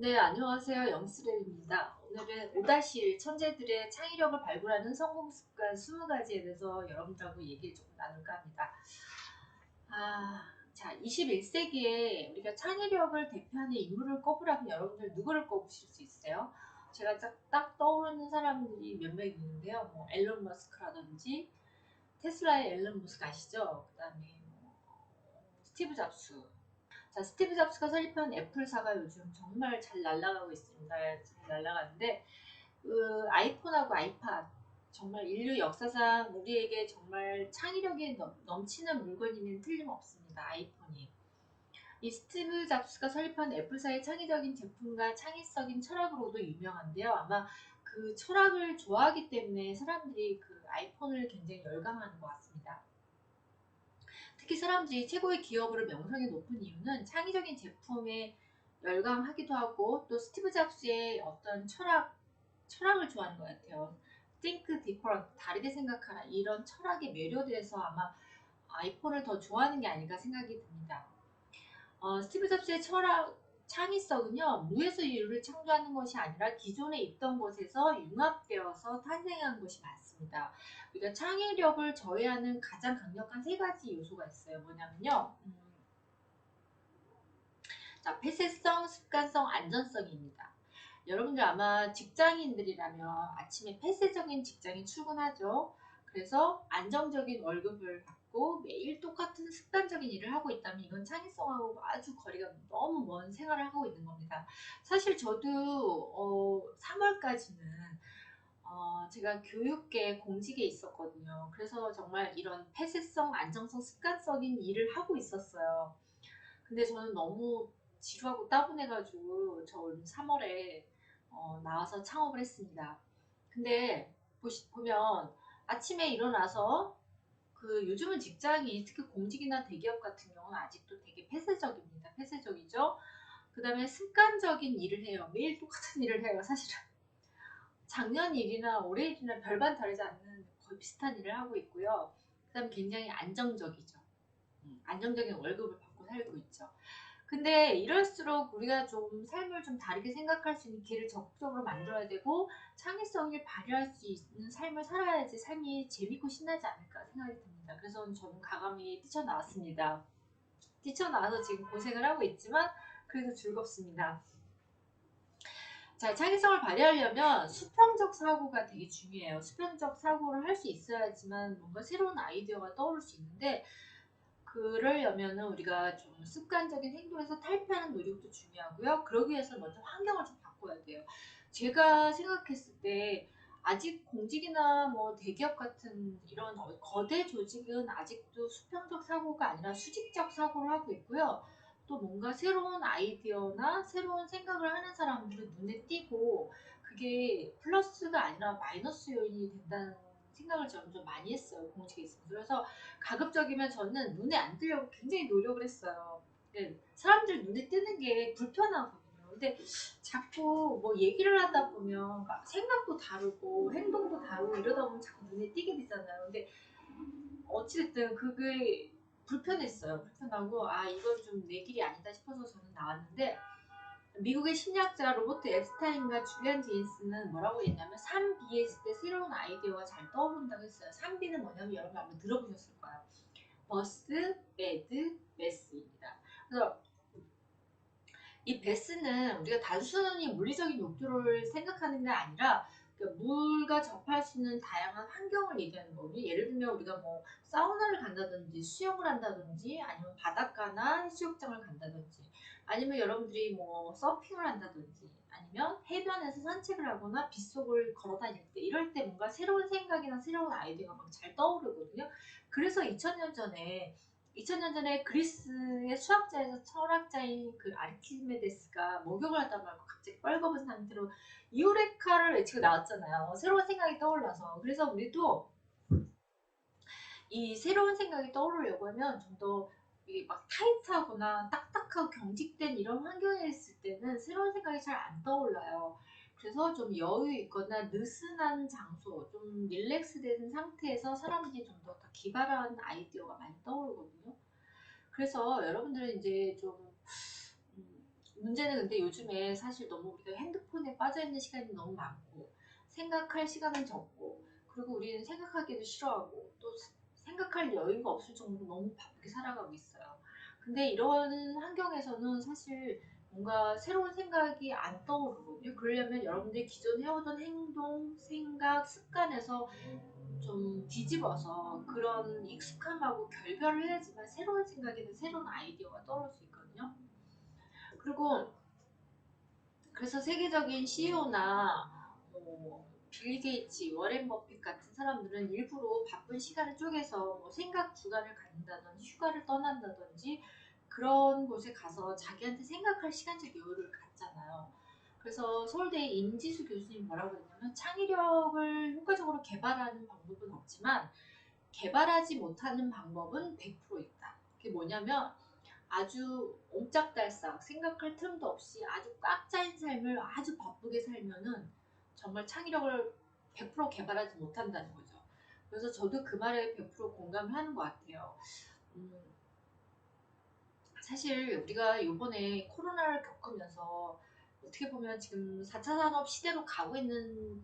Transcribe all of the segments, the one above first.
네, 안녕하세요. 영스레입니다. 오늘은 5-1 천재들의 창의력을 발굴하는 성공 습관 20가지에 대해서 여러분들하고 얘기를 조금 나눌까 합니다. 자, 21세기에 우리가 창의력을 대표하는 인물을 꼽으라면 여러분들 누구를 꼽으실 수 있어요? 제가 딱 떠오르는 사람들이 몇 명 있는데요. 뭐 앨런 머스크라든지 테슬라의 앨런 머스크 아시죠? 그 다음에 뭐 스티브 잡스, 자, 스티브 잡스가 설립한 애플사가 요즘 정말 잘 날아가고 있습니다. 잘 날아가는데 그 아이폰하고 아이팟 정말 인류 역사상 우리에게 정말 창의력이 넘치는 물건이면 틀림없습니다. 아이폰이. 이 스티브 잡스가 설립한 애플사의 창의적인 제품과 창의적인 철학으로도 유명한데요. 아마 그 철학을 좋아하기 때문에 사람들이 그 아이폰을 굉장히 열광하는 것 같습니다. 특히 사람들이 최고의 기업으로 명성이 높은 이유는 창의적인 제품에 열광하기도 하고 또 스티브 잡스의 어떤 철학을 좋아하는 것 같아요. Think different, 다르게 생각하라 이런 철학에 매료돼서 아마 아이폰을 더 좋아하는 게 아닐까 생각이 듭니다. 스티브 잡스의 창의성은요, 무에서 유를 창조하는 것이 아니라 기존에 있던 것에서 융합되어서 탄생한 것이 많습니다. 우리가 창의력을 저해하는 가장 강력한 세 가지 요소가 있어요. 뭐냐면요, 자, 폐쇄성, 습관성, 안전성입니다. 여러분들 아마 직장인들이라면 아침에 폐쇄적인 직장에 출근하죠. 그래서 안정적인 월급을 받고 매일 똑같은 습관적인 일을 하고 있다면 이건 창의성하고 아주 거리가 너무 먼 생활을 하고 있는 겁니다. 사실 저도 3월까지는 제가 교육계 공직에 있었거든요. 그래서 정말 이런 폐쇄성, 안정성, 습관적인 일을 하고 있었어요. 근데 저는 너무 지루하고 따분해가지고 저 올 3월에 나와서 창업을 했습니다. 근데 보면 아침에 일어나서 그 요즘은 직장이 특히 공직이나 대기업 같은 경우는 아직도 되게 폐쇄적입니다. 폐쇄적이죠. 그 다음에 습관적인 일을 해요. 매일 똑같은 일을 해요. 사실은 작년 일이나 올해 일이나 별반 다르지 않는 거의 비슷한 일을 하고 있고요. 그 다음에 굉장히 안정적이죠. 안정적인 월급을 받고 살고 있죠. 근데 이럴수록 우리가 좀 삶을 좀 다르게 생각할 수 있는 기회를 적극적으로 만들어야 되고 창의성을 발휘할 수 있는 삶을 살아야지 삶이 재밌고 신나지 않을까 생각이 듭니다. 그래서 저는 과감히 뛰쳐나왔습니다. 뛰쳐나와서 지금 고생을 하고 있지만 그래도 즐겁습니다. 자, 창의성을 발휘하려면 수평적 사고가 되게 중요해요. 수평적 사고를 할 수 있어야지만 뭔가 새로운 아이디어가 떠오를 수 있는데 그러려면은 우리가 좀 습관적인 행동에서 탈피하는 노력도 중요하고요. 그러기 위해서 먼저 환경을 좀 바꿔야 돼요. 제가 생각했을 때 아직 공직이나 뭐 대기업 같은 이런 거대 조직은 아직도 수평적 사고가 아니라 수직적 사고를 하고 있고요. 또 뭔가 새로운 아이디어나 새로운 생각을 하는 사람들은 눈에 띄고 그게 플러스가 아니라 마이너스 요인이 된다는 생각을 저는 좀 많이 했어요. 공직에 있으면서. 그래서 가급적이면 저는 눈에 안 띄려고 굉장히 노력을 했어요. 네, 사람들 눈에 띄는 게 불편하거든요. 근데 자꾸 뭐 얘기를 하다 보면 생각도 다르고 행동도 다르고 이러다 보면 자꾸 눈에 띄게 되잖아요. 근데 어찌됐든 그게 불편했어요. 불편하고 이건 좀 내 길이 아니다 싶어서 저는 나왔는데 미국의 심리학자 로버트 앱스타인과 줄리안 제인스는 뭐라고 했냐면 3B에 있을 때 새로운 아이디어가 잘 떠오른다고 했어요. 3B는 뭐냐면 여러분 한번 들어보셨을 거예요. 버스, 배드, 메스입니다. 그래서 이 베스는 우리가 단순히 물리적인 욕조를 생각하는 게 아니라 그러니까 물과 접할 수 있는 다양한 환경을 얘기하는 거거든요. 예를 들면 우리가 뭐 사우나를 간다든지 수영을 한다든지 아니면 바닷가나 해수욕장을 간다든지 아니면 여러분들이 뭐 서핑을 한다든지 아니면 해변에서 산책을 하거나 빗속을 걸어 다닐 때 이럴 때 뭔가 새로운 생각이나 새로운 아이디어가 막 잘 떠오르거든요. 그래서 2000년 전에 그리스의 수학자에서 철학자인 그 아르키메데스가 목욕을 하다 말고 갑자기 뻘검은 상태로 이오레카를 외치고 나왔잖아요. 새로운 생각이 떠올라서. 그래서 우리도 이 새로운 생각이 떠오르려고 하면 좀 더 막 타이트하거나 딱딱하고 경직된 이런 환경에 있을 때는 새로운 생각이 잘 안 떠올라요. 그래서 좀 여유 있거나 느슨한 장소, 좀 릴렉스된 상태에서 사람들이 좀 더 기발한 아이디어가 많이 떠오르거든요. 그래서 여러분들은 이제 좀 문제는 근데 요즘에 사실 너무 우리가 핸드폰에 빠져있는 시간이 너무 많고 생각할 시간은 적고, 그리고 우리는 생각하기도 싫어하고 또 생각할 여유가 없을 정도로 너무 바쁘게 살아가고 있어요. 근데 이런 환경에서는 사실 뭔가 새로운 생각이 안 떠오르거든요. 그러려면 여러분들이 기존 해오던 행동, 생각, 습관에서 좀 뒤집어서 그런 익숙함하고 결별을 해야지만 새로운 생각이나 새로운 아이디어가 떠오를 수 있거든요. 그리고 그래서 세계적인 CEO나 빌 게이츠, 워렌 버핏 같은 사람들은 일부러 바쁜 시간을 쪼개서 뭐 생각 주간을 갖는다든지 휴가를 떠난다든지 그런 곳에 가서 자기한테 생각할 시간적 여유를 갖잖아요. 그래서 서울대 임지수 교수님 뭐라고 했냐면, 창의력을 효과적으로 개발하는 방법은 없지만 개발하지 못하는 방법은 100% 있다. 그게 뭐냐면, 아주 옴짝달싹 생각할 틈도 없이 아주 꽉 짜인 삶을 아주 바쁘게 살면은 정말 창의력을 100% 개발하지 못한다는 거죠. 그래서 저도 그 말에 100% 공감을 하는 것 같아요. 음, 사실 우리가 요번에 코로나를 겪으면서 어떻게 보면 지금 4차 산업 시대로 가고 있는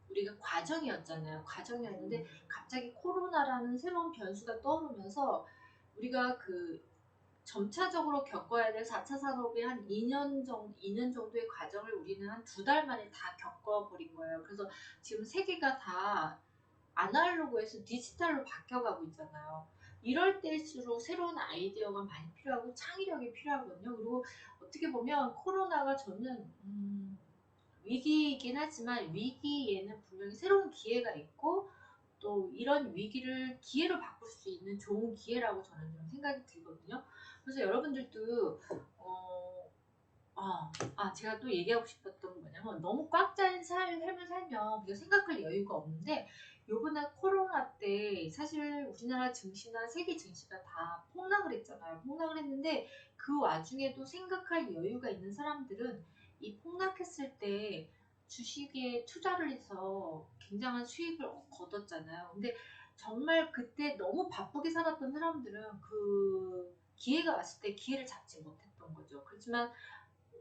우리가 과정이었잖아요. 과정이었는데 갑자기 코로나라는 새로운 변수가 떠오르면서 우리가 그 점차적으로 겪어야 될 4차 산업의 한 2년 정도의 과정을 우리는 한 2달 만에 다 겪어버린 거예요. 그래서 지금 세계가 다 아날로그에서 디지털로 바뀌어가고 있잖아요. 이럴 때일수록 새로운 아이디어가 많이 필요하고 창의력이 필요하거든요. 그리고 어떻게 보면 코로나가 저는 위기이긴 하지만 위기에는 분명히 새로운 기회가 있고 또 이런 위기를 기회로 바꿀 수 있는 좋은 기회라고 저는 좀 생각이 들거든요. 그래서 여러분들도 제가 또 얘기하고 싶었던 건 뭐냐면, 너무 꽉 짜인 삶을 살면 우리가 생각할 여유가 없는데, 요번에 코로나 때 사실 우리나라 증시나 세계 증시가 다 폭락을 했잖아요. 폭락을 했는데 그 와중에도 생각할 여유가 있는 사람들은 이 폭락했을 때 주식에 투자를 해서 굉장한 수익을 거뒀잖아요. 근데 정말 그때 너무 바쁘게 살았던 사람들은 그 기회가 왔을 때 기회를 잡지 못했던 거죠. 그렇지만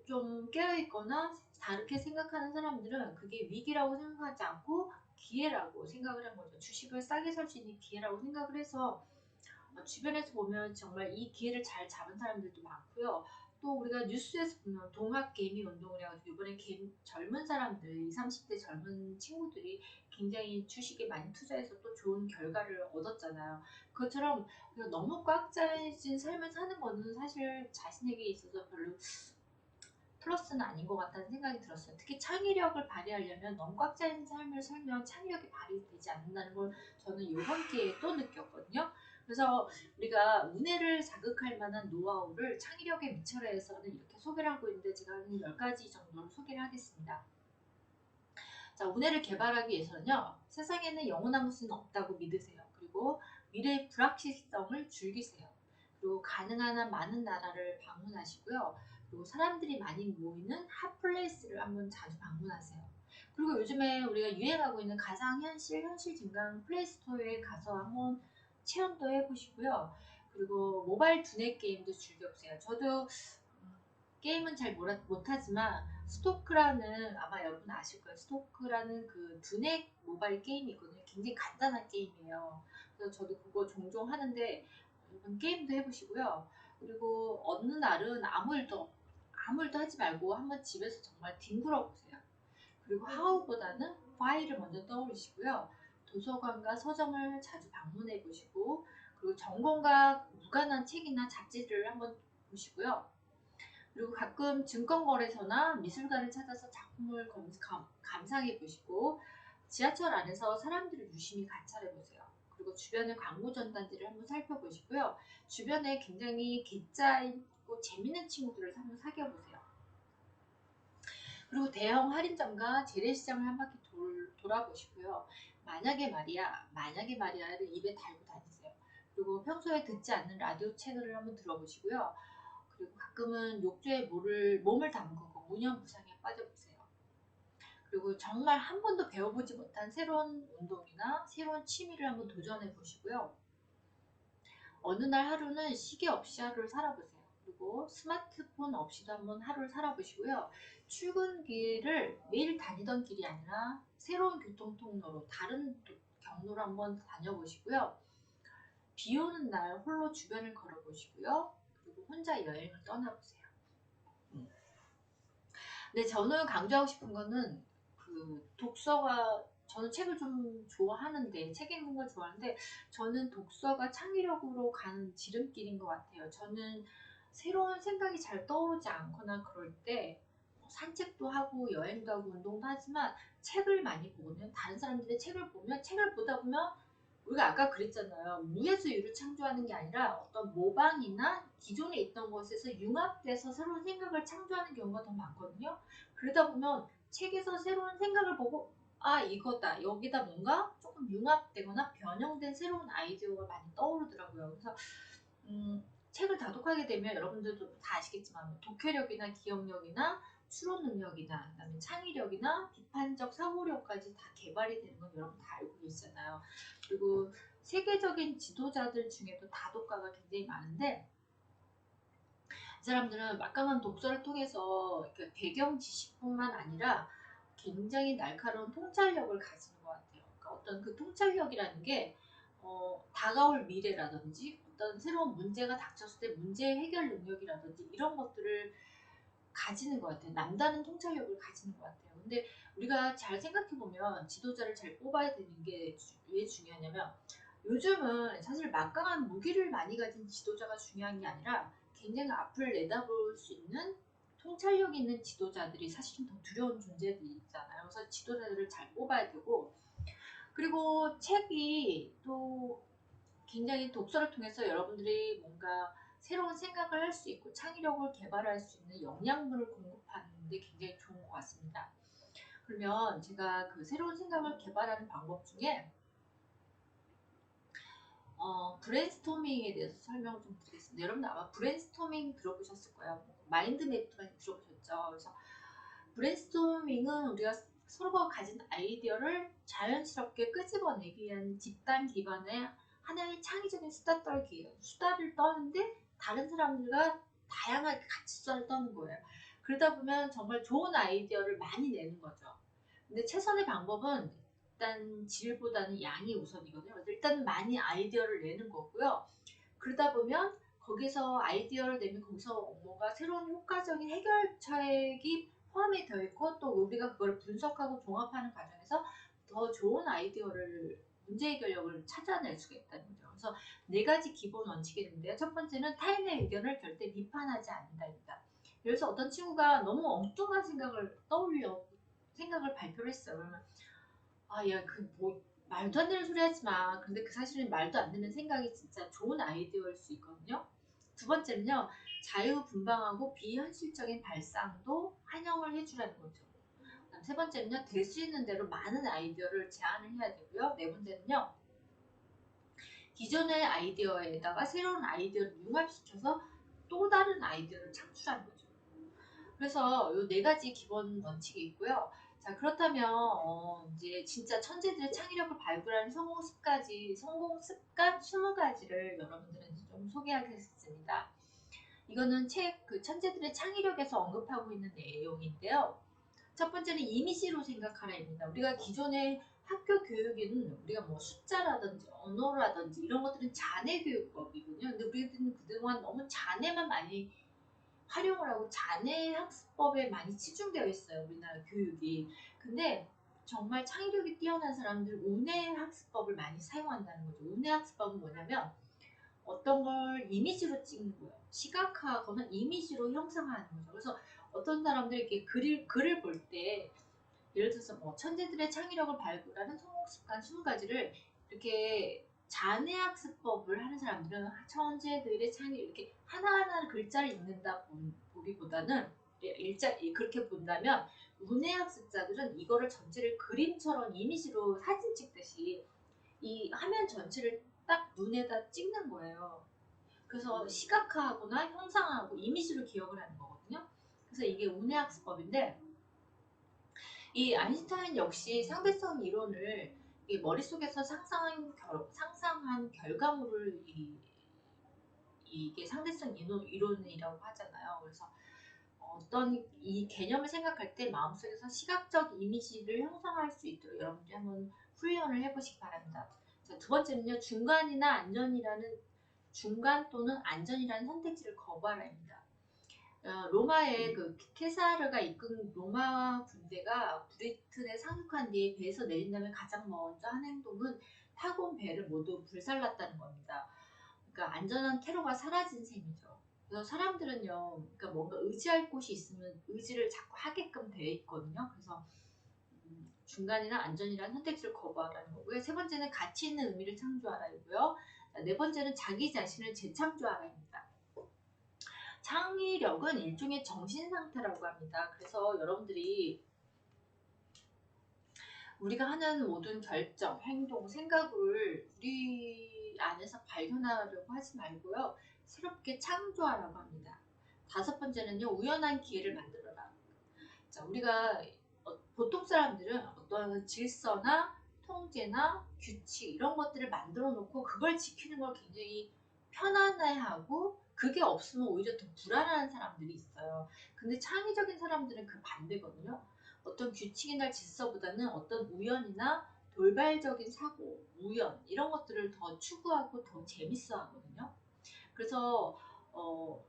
좀 깨어있거나 다르게 생각하는 사람들은 그게 위기라고 생각하지 않고 기회라고 생각을 한 거죠. 주식을 싸게 살 수 있는 기회라고 생각을 해서 주변에서 보면 정말 이 기회를 잘 잡은 사람들도 많고요. 또 우리가 뉴스에서 보면 동학개미 운동을 해가지고 이번에 젊은 사람들, 20, 30대 젊은 친구들이 굉장히 주식에 많이 투자해서 또 좋은 결과를 얻었잖아요. 그것처럼 너무 꽉 짜진 삶을 사는 거는 사실 자신에게 있어서 별로 플러스는 아닌 것 같다는 생각이 들었어요. 특히 창의력을 발휘하려면 너무 꽉 짜인 삶을 살면 창의력이 발휘되지 않는다는 걸 저는 이번 기회에 또 느꼈거든요. 그래서 우리가 문해를 자극할 만한 노하우를 창의력의 미천에서는 이렇게 소개를 하고 있는데, 제가 한 10가지 정도를 소개를 하겠습니다. 자, 문해를 개발하기 위해서는요, 세상에는 영원한 것은 없다고 믿으세요. 그리고 미래의 불확실성을 즐기세요. 그리고 가능한 한 많은 나라를 방문하시고요. 그리고 사람들이 많이 모이는 핫플레이스를 한번 자주 방문하세요. 그리고 요즘에 우리가 유행하고 있는 가상현실, 현실 증강 플레이스토어에 가서 한번 체험도 해보시고요. 그리고 모바일 두뇌 게임도 즐겨보세요. 저도 게임은 잘 못하지만 스토크라는, 아마 여러분 아실 거예요. 스토크라는 그 두뇌 모바일 게임이 있거든요. 굉장히 간단한 게임이에요. 그래서 저도 그거 종종 하는데 여러분 게임도 해보시고요. 그리고 어느 날은 아무 일도 하지 말고 한번 집에서 정말 뒹굴어 보세요. 그리고 how보다는 why를 먼저 떠올리시고요. 도서관과 서점을 자주 방문해 보시고, 그리고 전공과 무관한 책이나 잡지를 한번 보시고요. 그리고 가끔 증권거래소나 미술관을 찾아서 작품을 감상해 보시고, 지하철 안에서 사람들을 유심히 관찰해 보세요. 그리고 주변의 광고 전단지를 한번 살펴보시고요. 주변에 굉장히 괴짜 있고 재밌는 친구들을 한번 사귀어 보세요. 그리고 대형 할인점과 재래시장을 한 바퀴 돌아보시고요. 만약에 말이야를 입에 달고 다니세요. 그리고 평소에 듣지 않는 라디오 채널을 한번 들어보시고요. 그리고 가끔은 욕조에 몸을 담그고 무념무상에 빠져보세요. 그리고 정말 한 번도 배워보지 못한 새로운 운동이나 새로운 취미를 한번 도전해 보시고요. 어느 날 하루는 시계 없이 하루를 살아보세요. 그리고 스마트폰 없이도 한번 하루를 살아보시고요. 출근길을 매일 다니던 길이 아니라 새로운 교통 통로로 다른 경로로 한번 다녀보시고요. 비 오는 날 홀로 주변을 걸어보시고요. 그리고 혼자 여행을 떠나보세요. 근데 저는 강조하고 싶은 거는 그 독서가, 저는 책을 좀 좋아하는데, 책 읽는 걸 좋아하는데, 저는 독서가 창의력으로 가는 지름길인 것 같아요. 저는 새로운 생각이 잘 떠오르지 않거나 그럴 때 산책도 하고 여행도 하고 운동도 하지만, 책을 많이 보면, 다른 사람들의 책을 보면, 책을 보다 보면 우리가 아까 그랬잖아요. 무에서 유를 창조하는 게 아니라 어떤 모방이나 기존에 있던 것에서 융합돼서 새로운 생각을 창조하는 경우가 더 많거든요. 그러다 보면 책에서 새로운 생각을 보고, 아, 이거다. 여기다 뭔가 조금 융합되거나 변형된 새로운 아이디어가 많이 떠오르더라고요. 그래서 책을 다독하게 되면 여러분들도 다 아시겠지만 독해력이나 기억력이나 추론 능력이나 그다음에 창의력이나 비판적 사고력까지 다 개발이 되는 건 여러분 다 알고 계시잖아요. 그리고 세계적인 지도자들 중에도 다독가가 굉장히 많은데, 이 사람들은 막강한 독서를 통해서 배경 지식뿐만 아니라 굉장히 날카로운 통찰력을 가지는 것 같아요. 그러니까 어떤 그 통찰력이라는 게 다가올 미래라든지 어떤 새로운 문제가 닥쳤을 때 문제 해결 능력이라든지 이런 것들을 가지는 것 같아요. 남다른 통찰력을 가지는 것 같아요. 근데 우리가 잘 생각해보면 지도자를 잘 뽑아야 되는 게 왜 중요하냐면, 요즘은 사실 막강한 무기를 많이 가진 지도자가 중요한 게 아니라 굉장히 앞을 내다볼 수 있는 통찰력 있는 지도자들이 사실은 더 두려운 존재들이잖아요. 그래서 지도자들을 잘 뽑아야 되고, 그리고 책이 또 굉장히 독서를 통해서 여러분들이 뭔가 새로운 생각을 할 수 있고 창의력을 개발할 수 있는 영양분을 공급하는 데 굉장히 좋은 것 같습니다. 그러면 제가 그 새로운 생각을 개발하는 방법 중에 브레인스토밍에 대해서 설명을 좀 드리겠습니다. 여러분들 아마 브레인스토밍 들어보셨을 거예요. 마인드맵도 많이 들어보셨죠. 그래서 브레인스토밍은 우리가 서로가 가진 아이디어를 자연스럽게 끄집어내기 위한 집단 기반의 하나의 창의적인 수다 떨기예요. 수다를 떠는데 다른 사람들과 다양하게 같이 수다를 떠는 거예요. 그러다 보면 정말 좋은 아이디어를 많이 내는 거죠. 근데 최선의 방법은 일단 질보다는 양이 우선이거든요. 일단 많이 아이디어를 내는 거고요. 그러다 보면 거기서 아이디어를 내면 거기서 뭔가 새로운 효과적인 해결책이 포함이 되어 있고, 또 우리가 그걸 분석하고 종합하는 과정에서 더 좋은 아이디어를, 문제 해결력을 찾아낼 수가 있다는 거죠. 그래서 네 가지 기본 원칙이 있는데요. 첫 번째는 타인의 의견을 절대 비판하지 않는다입니다. 그래서 어떤 친구가 너무 엉뚱한 생각을 발표를 했어요. 그러면 야, 뭐 말도 안 되는 소리 하지 마. 근데 그 사실은 말도 안 되는 생각이 진짜 좋은 아이디어일 수 있거든요. 두 번째는요, 자유분방하고 비현실적인 발상도 환영을 해주라는 거죠. 그다음 세 번째는요, 될 수 있는 대로 많은 아이디어를 제안을 해야 되고요. 네 번째는요, 기존의 아이디어에다가 새로운 아이디어를 융합시켜서 또 다른 아이디어를 창출하는 거죠. 그래서 이 네 가지 기본 원칙이 있고요. 자, 그렇다면 이제 진짜 천재들의 창의력을 발굴하는 성공 습관 20가지를 여러분들한테 좀 소개하겠습니다. 이거는 책 그 천재들의 창의력에서 언급하고 있는 내용인데요. 첫 번째는 이미지로 생각하라입니다. 우리가 기존의 학교 교육은 우리가 뭐 숫자라든지 언어라든지 이런 것들은 잔해 교육법이거든요. 근데 우리들은 그동안 너무 잔해만 많이 활용을 하고 잔해 학습법에 많이 치중되어 있어요. 우리나라 교육이. 근데 정말 창의력이 뛰어난 사람들은 운해 학습법을 많이 사용한다는 거죠. 운해 학습법은 뭐냐면 어떤 걸 이미지로 찍는 거예요. 시각화하거나 이미지로 형상화하는 거죠. 그래서 어떤 사람들이 이렇게 글을 볼 때, 예를 들어서 뭐 천재들의 창의력을 발굴하는 성공 습관 20가지를 이렇게 잔해학습법을 하는 사람들은 천재들의 창의, 이렇게 하나하나 글자를 읽는다 보기보다는, 그렇게 본다면 문해학습자들은 이거를 전체를 그림처럼 이미지로 사진 찍듯이 이 화면 전체를 딱 눈에다 찍는 거예요. 그래서 시각화하거나 형상화하고 이미지로 기억을 하는 거거든요. 그래서 이게 운해학습법인데, 이 아인슈타인 역시 상대성 이론을 머릿속에서 상상한 결과물을 이게 상대성 이론이라고 하잖아요. 그래서 어떤 이 개념을 생각할 때 마음속에서 시각적 이미지를 형성할 수 있도록 여러분들이 한번 훈련을 해보시기 바랍니다. 자, 두 번째는요. 중간 또는 안전이라는 선택지를 거부하라입니다. 로마의 그 케사르가 이끈 로마 군대가 브리튼에 상륙한 뒤에 배에서 내린 다음에 가장 먼저 한 행동은 타고 온 배를 모두 불살랐다는 겁니다. 그러니까 안전한 퇴로가 사라진 셈이죠. 그래서 사람들은요, 그러니까 뭔가 의지할 곳이 있으면 의지를 자꾸 하게끔 되어 있거든요. 그래서 중간이나 안전이라는 선택지를 거부하라는 거고요. 세 번째는 가치 있는 의미를 창조하라이고요. 네 번째는 자기 자신을 재창조하라입니다. 창의력은 일종의 정신 상태라고 합니다. 그래서 여러분들이 우리가 하는 모든 결정, 행동, 생각을 우리 안에서 발견하려고 하지 말고요. 새롭게 창조하라고 합니다. 다섯 번째는요. 우연한 기회를 만들어라. 자, 우리가 보통 사람들은 어떤 질서나 통제나 규칙 이런 것들을 만들어 놓고 그걸 지키는 걸 굉장히 편안해하고 그게 없으면 오히려 더 불안한 사람들이 있어요. 근데 창의적인 사람들은 그 반대거든요. 어떤 규칙이나 질서보다는 어떤 우연이나 돌발적인 사고, 우연 이런 것들을 더 추구하고 더 재밌어 하거든요. 그래서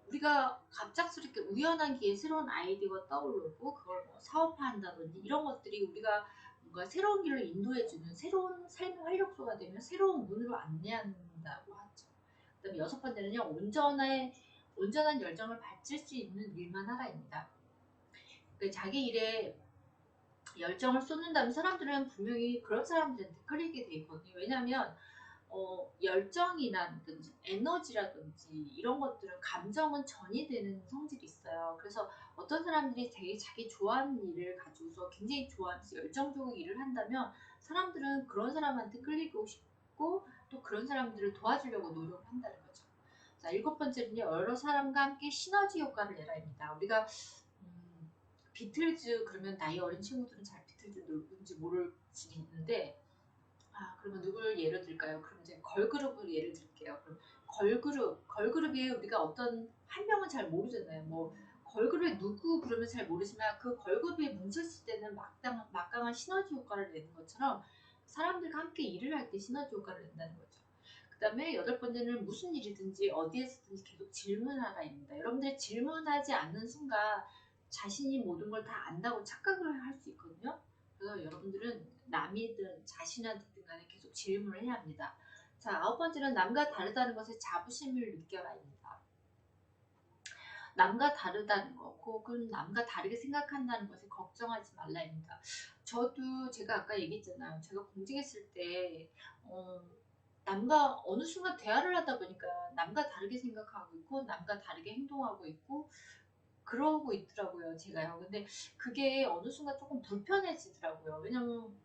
우리가 갑작스럽게 우연한 기회에 새로운 아이디어가 떠오르고 그걸 뭐 사업화한다든지 이런 것들이 우리가 뭔가 새로운 길로 인도해주는 새로운 삶의 활력소가 되면 새로운 문으로 안내한다고 하죠. 그 다음에 여섯 번째는요. 온전한 열정을 바칠 수 있는 일만 하라입니다. 그러니까 자기 일에 열정을 쏟는다면 사람들은 분명히 그런 사람들한테 끌리게 돼 있거든요. 왜냐하면 열정이라든지 에너지라든지 이런 것들은 감정은 전이 되는 성질이 있어요. 그래서 어떤 사람들이 되게 자기 좋아하는 일을 가지고서 굉장히 좋아하면서 열정적으로 일을 한다면 사람들은 그런 사람한테 끌리고 싶고 또 그런 사람들을 도와주려고 노력을 한다는 거죠. 자, 일곱 번째는요. 여러 사람과 함께 시너지 효과를 내라입니다. 우리가 비틀즈 그러면 나이 어린 친구들은 잘 비틀즈 누군지 모를지 있는데 그러면 누구를 예로 들까요? 그럼 이제 걸그룹을 예를 들게요. 그럼 걸그룹이 우리가 어떤 한 명은 잘 모르잖아요. 뭐 걸그룹이 누구 그러면 잘 모르지만 그 걸그룹이 뭉쳤을 때는 막강한 시너지 효과를 내는 것처럼 사람들과 함께 일을 할 때 시너지 효과를 낸다는 거죠. 그 다음에 여덟 번째는 무슨 일이든지 어디에서든지 계속 질문하라입니다. 여러분들이 질문하지 않는 순간 자신이 모든 걸 다 안다고 착각을 할 수 있거든요. 그래서 여러분들은 남이든 자신한테든 간에 계속 질문을 해야 합니다. 자, 아홉 번째는 남과 다르다는 것에 자부심을 느껴라입니다. 남과 다르다는 거, 혹은 남과 다르게 생각한다는 것에 걱정하지 말라입니다. 저도 제가 아까 얘기했잖아요. 제가 공직했을 때 남과 어느 순간 대화를 하다 보니까 남과 다르게 생각하고 있고 남과 다르게 행동하고 있고 그러고 있더라고요, 제가요. 근데 그게 어느 순간 조금 불편해지더라고요. 왜냐면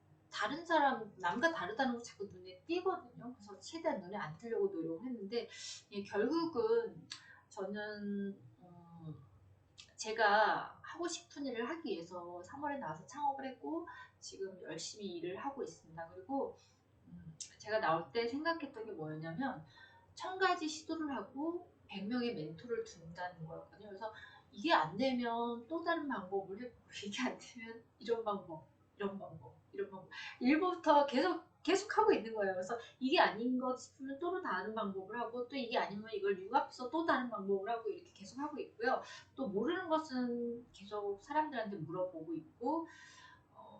남과 다르다는 거 자꾸 눈에 띄거든요. 그래서 최대한 눈에 안 띄려고 노력을 했는데, 결국은 저는, 제가 하고 싶은 일을 하기 위해서 3월에 나와서 창업을 했고, 지금 열심히 일을 하고 있습니다. 그리고, 제가 나올 때 생각했던 게 뭐였냐면, 1000가지 시도를 하고 100명의 멘토를 둔다는 거였거든요. 그래서 이게 안 되면 또 다른 방법을 해보고 이게 안 되면 이런 방법, 이런 방법, 이런 방법. 일부부터 계속 하고 있는 거예요. 그래서 이게 아닌 것 싶으면 또 다른 방법을 하고 또 이게 아니면 이걸 융합해서 또 다른 방법을 하고 이렇게 계속 하고 있고요. 또 모르는 것은 계속 사람들한테 물어보고 있고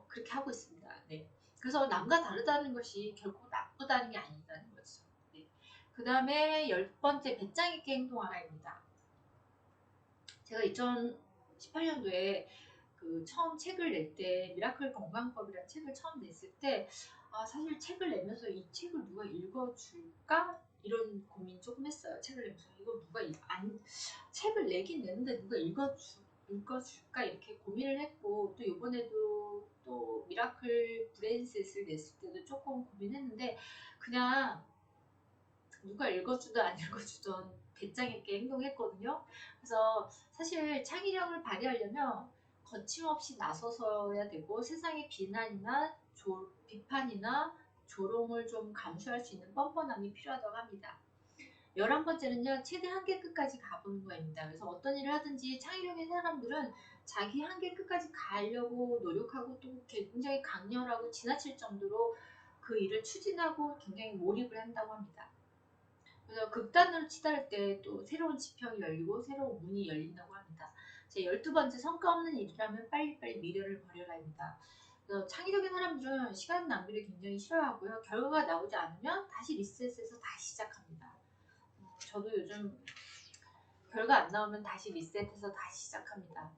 그렇게 하고 있습니다. 네. 그래서 남과 다르다는 것이 결국 나쁘다는 게 아니다는 거죠. 네. 그 다음에 열 번째 배짱 있게 행동하라입니다. 제가 2018년도에 그 처음 책을 낼 때 미라클 건강법이라는 책을 처음 냈을 때 사실 책을 내면서 이 책을 누가 읽어줄까 이런 고민 조금 했어요. 책을 내면서 이거 책을 내긴 내는데 누가 읽어줄까 이렇게 고민을 했고 또 이번에도 또 미라클 브레인셋을 냈을 때도 조금 고민했는데 그냥 누가 읽어주든 안 읽어주든 배짱 있게 행동했거든요. 그래서 사실 창의력을 발휘하려면 거침없이 나서서야 되고 세상의 비판이나 조롱을 좀 감수할 수 있는 뻔뻔함이 필요하다고 합니다. 11번째는요, 최대 한계 끝까지 가보는 거입니다. 그래서 어떤 일을 하든지 창의력인 사람들은 자기 한계 끝까지 가려고 노력하고 또 굉장히 강렬하고 지나칠 정도로 그 일을 추진하고 굉장히 몰입을 한다고 합니다. 그래서 극단으로 치달을 때 또 새로운 지평이 열리고 새로운 문이 열린다고 합니다. 제 12번째, 성과 없는 일이라면 빨리빨리 미래를 버려라입니다. 그래서 창의적인 사람들은 시간 낭비를 굉장히 싫어하고요. 결과가 나오지 않으면 다시 리셋해서 다시 시작합니다. 저도 요즘 결과 안 나오면 다시 리셋해서 다시 시작합니다.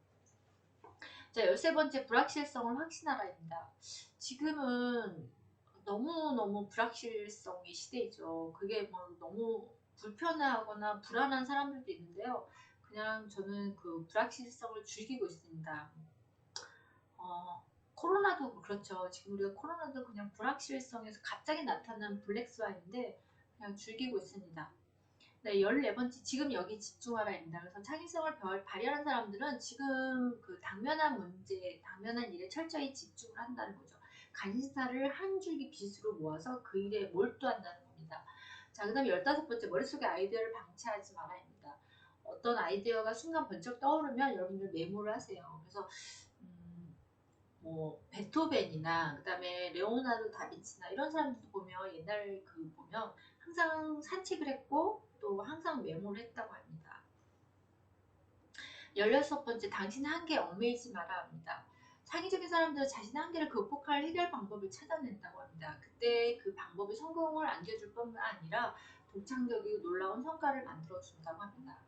자, 13번째, 불확실성을 확신하라입니다. 지금은 너무너무 불확실성의 시대이죠. 그게 뭐 너무 불편하거나 불안한 사람들도 있는데요. 그냥 저는 그 불확실성을 즐기고 있습니다. 코로나도 그렇죠. 지금 우리가 코로나도 그냥 불확실성에서 갑자기 나타난 블랙스완인데 그냥 즐기고 있습니다. 네, 14번째, 지금 여기 집중하라입니다. 그래서 창의성을 발휘하는 사람들은 지금 그 당면한 문제, 당면한 일에 철저히 집중을 한다는 거죠. 간신사를 한 줄기 빗으로 모아서 그 일에 몰두한다는 겁니다. 자, 그 다음에 15번째, 머릿속에 아이디어를 방치하지 말아입니다. 어떤 아이디어가 순간 번쩍 떠오르면 여러분들 메모를 하세요. 그래서 뭐 베토벤이나 그다음에 레오나르도 다빈치나 이런 사람들도 보면 옛날 그 보면 항상 산책을 했고 또 항상 메모를 했다고 합니다. 16번째, 당신의 한계에 얽매이지 마라 합니다. 창의적인 사람들은 자신의 한계를 극복할 해결 방법을 찾아낸다고 합니다. 그때 그 방법이 성공을 안겨줄 뿐만 아니라 독창적이고 놀라운 성과를 만들어준다고 합니다.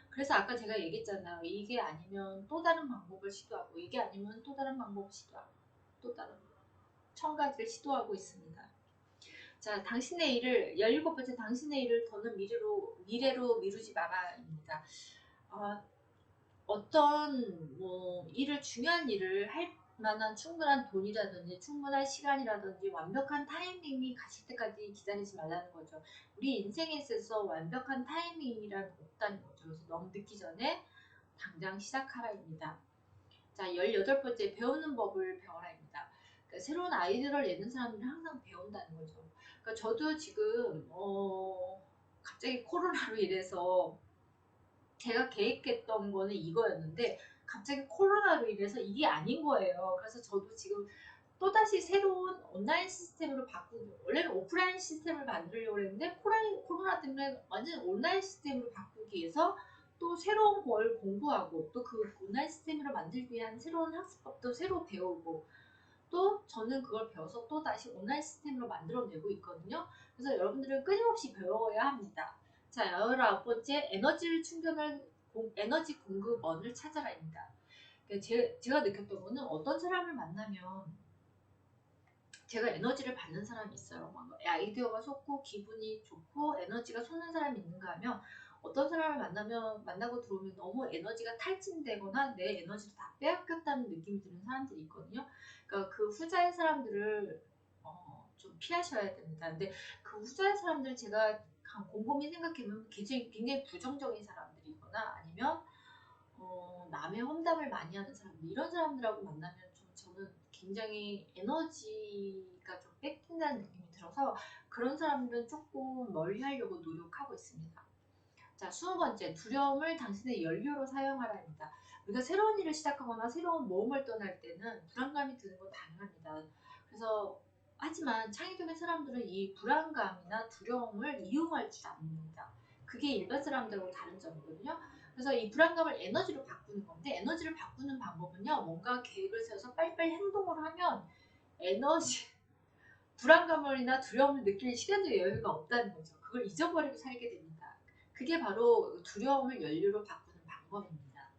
그래서 아까 제가 얘기했잖아요. 이게 아니면 또 다른 방법을 시도하고 이게 아니면 또 다른 방법을 시도하고 또 다른 1000가지를 시도하고 있습니다. 자, 당신의 일을 17번째, 당신의 일을 더는 미래로 미루지 마라입니다. 어떤 뭐 일을 중요한 일을 할 만한 충분한 돈이라든지 충분한 시간이라든지 완벽한 타이밍이 갔을 때까지 기다리지 말라는 거죠. 우리 인생에 있어서 완벽한 타이밍이란 없다는 거죠. 그래서 너무 늦기 전에 당장 시작하라입니다. 자, 18번째, 배우는 법을 배워라입니다. 그러니까 새로운 아이디어를 내는 사람들은 항상 배운다는 거죠. 그러니까 저도 지금 갑자기 코로나로 인해서 제가 계획했던 거는 이거였는데 갑자기 코로나로 인해서 이게 아닌 거예요. 그래서 저도 지금 또다시 새로운 온라인 시스템으로 바꾸고, 원래는 오프라인 시스템을 만들려고 했는데 코로나 때문에 완전 온라인 시스템으로 바꾸기 위해서 또 새로운 걸 공부하고 또 그 온라인 시스템으로 만들기 위한 새로운 학습법도 새로 배우고 또 저는 그걸 배워서 또 다시 온라인 시스템으로 만들어내고 있거든요. 그래서 여러분들은 끊임없이 배워야 합니다. 자, 19번째, 에너지 공급원을 찾아라입니다. 제가 느꼈던 거는 어떤 사람을 만나면 제가 에너지를 받는 사람이 있어요. 막 아이디어가 솟고 기분이 좋고 에너지가 솟는 사람이 있는가 하면 어떤 사람을 만나고 들어오면 너무 에너지가 탈진되거나 내 에너지를 다 빼앗겼다는 느낌이 드는 사람들이 있거든요. 그러니까 그 후자의 사람들을 좀 피하셔야 됩니다. 근데 그 후자의 사람들 제가 곰곰이 생각해보면 굉장히 부정적인 사람들이거나 아니면 남의 험담을 많이 하는 사람들 이런 사람들하고 만나면 좀 저는 굉장히 에너지가 좀 뺏긴다는 느낌이 들어서 그런 사람들은 조금 멀리 하려고 노력하고 있습니다. 자, 20번째, 두려움을 당신의 연료로 사용하라입니다. 우리가 새로운 일을 시작하거나 새로운 모험을 떠날 때는 불안감이 드는 건 당연합니다. 그래서 하지만 창의적인 사람들은 이 불안감이나 두려움을 이용할 줄 압니다. 그게 일반 사람들하고 다른 점이거든요. 그래서 이 불안감을 에너지로 바꾸는 건데 에너지를 바꾸는 방법은요. 뭔가 계획을 세워서 빨리빨리 행동을 하면 에너지, 불안감이나 두려움을 느낄 시간적 여유가 없다는 거죠. 그걸 잊어버리고 살게 됩니다. 그게 바로 두려움을 연료로 바꾸는 방법입니다.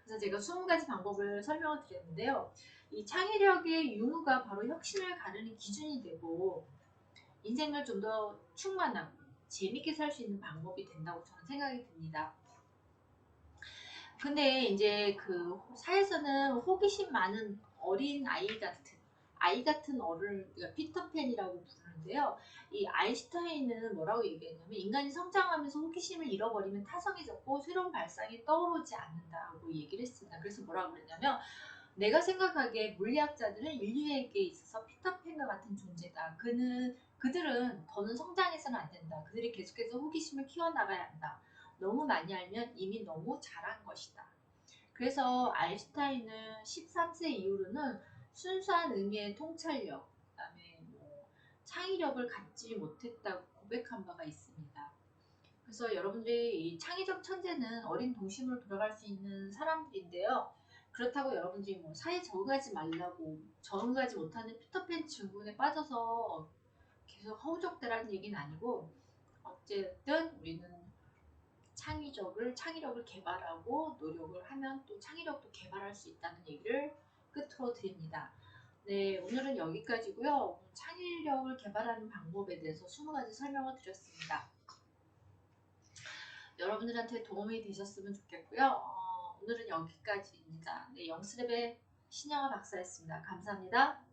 그래서 제가 20가지 방법을 설명을 드렸는데요. 이 창의력의 유무가 바로 혁신을 가르는 기준이 되고 인생을 좀 더 충만하고 재밌게 살 수 있는 방법이 된다고 저는 생각이 듭니다. 근데 이제 그 사에서는 호기심 많은 어린 아이 같은 어를 우리가 피터팬이라고 부르는데요. 이 아인슈타인은 뭐라고 얘기했냐면 인간이 성장하면서 호기심을 잃어버리면 타성이 적고 새로운 발상이 떠오르지 않는다고 얘기를 했습니다. 그래서 뭐라고 그랬냐면 내가 생각하기에 물리학자들은 인류에게 있어서 피터팬과 같은 존재다. 그는 그들은 더는 성장해서는 안 된다. 그들이 계속해서 호기심을 키워나가야 한다. 너무 많이 알면 이미 너무 잘한 것이다. 그래서 아인슈타인은 13세 이후로는 순수한 의미의 통찰력, 그다음에 뭐 창의력을 갖지 못했다고 고백한 바가 있습니다. 그래서 여러분들이 이 창의적 천재는 어린 동심으로 돌아갈 수 있는 사람들인데요. 그렇다고 여러분들이 뭐 사회에 적응하지 말라고 적응하지 못하는 피터팬 증후군에 빠져서 계속 허우적대라는 얘기는 아니고 어쨌든 우리는 창의력을 개발하고 노력을 하면 또 창의력도 개발할 수 있다는 얘기를 끝으로 드립니다. 네, 오늘은 여기까지고요. 창의력을 개발하는 방법에 대해서 20가지 설명을 드렸습니다. 여러분들한테 도움이 되셨으면 좋겠고요. 오늘은 여기까지입니다. 네, 영스랩의 신영아 박사였습니다. 감사합니다.